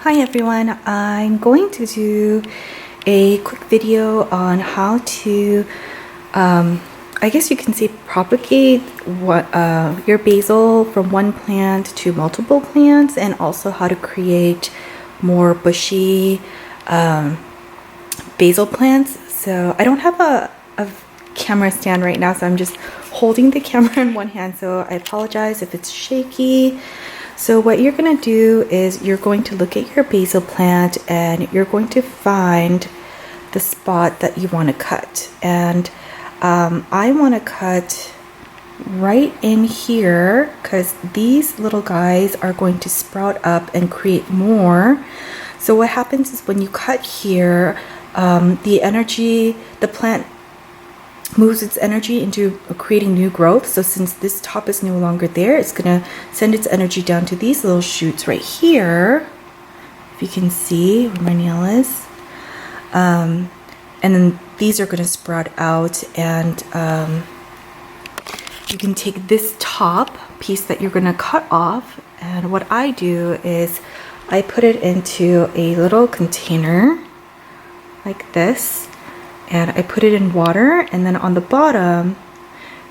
Hi everyone, I'm going to do a quick video on how to, I guess you can say propagate your basil from one plant to multiple plants, and also how to create more bushy basil plants. So I don't have a camera stand right now, so I'm just holding the camera in one hand, so I apologize if it's shaky. So what you're going to do is you're going to look at your basil plant and you're going to find the spot that you want to cut. And I want to cut right in here because these little guys are going to sprout up and create more. So what happens is when you cut here, the plant moves its energy into creating new growth. So since this top is no longer there, it's gonna send its energy down to these little shoots right here, if you can see where my nail is, and then these are gonna sprout out, and you can take this top piece that you're gonna cut off, and what I do is I put it into a little container like this, and I put it in water, and then on the bottom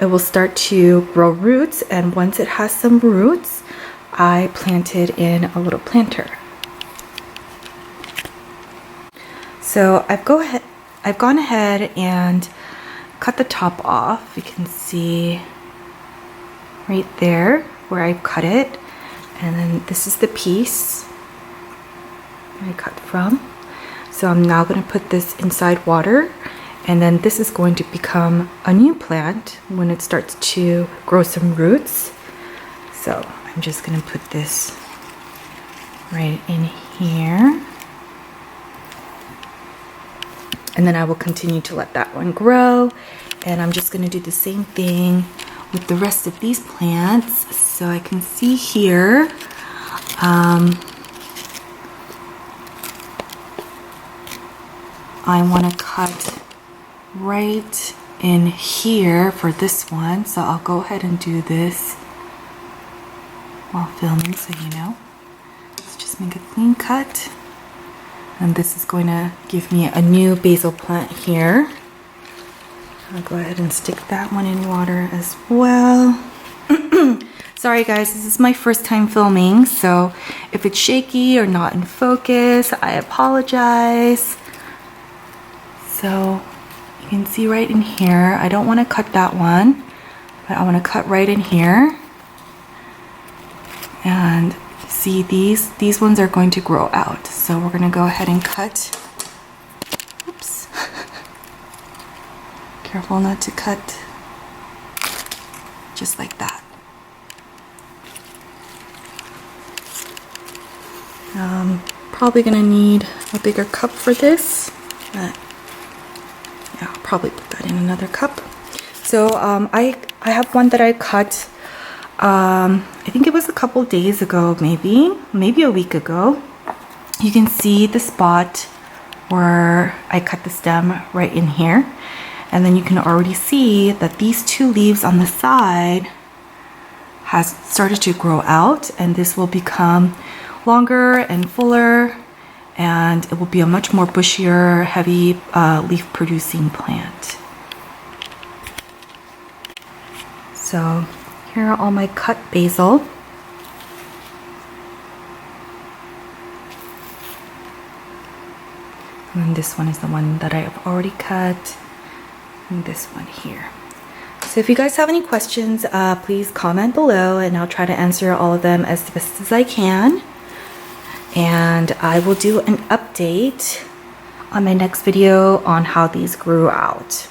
it will start to grow roots, and once it has some roots, I plant it in a little planter. So I've gone ahead and cut the top off. You can see right there where I cut it, and then this is the piece I cut from. So I'm now going to put this inside water, and then this is going to become a new plant when it starts to grow some roots. So I'm just going to put this right in here. And then I will continue to let that one grow. And I'm just going to do the same thing with the rest of these plants. So I can see here, I want to cut right in here for this one, so I'll go ahead and do this while filming, so you know. Let's just make a clean cut, and this is going to give me a new basil plant here. I'll go ahead and stick that one in water as well. Sorry guys, this is my first time filming, so if it's shaky or not in focus, I apologize. So you can see right in here, I don't want to cut that one, but I want to cut right in here. And see, these ones are going to grow out. So we're going to go ahead and cut. Oops. Careful not to cut just like that. Probably going to need a bigger cup for this, but yeah, I'll probably put that in another cup. So I have one that I cut, I think it was a couple days ago, maybe a week ago. You can see the spot where I cut the stem right in here. And then you can already see that these two leaves on the side has started to grow out, and this will become longer and fuller, and it will be a much more bushier, heavy leaf producing plant. So here are all my cut basil. And this one is the one that I have already cut, and this one here. So if you guys have any questions, please comment below, and I'll try to answer all of them as best as I can. And I will do an update on my next video on how these grew out.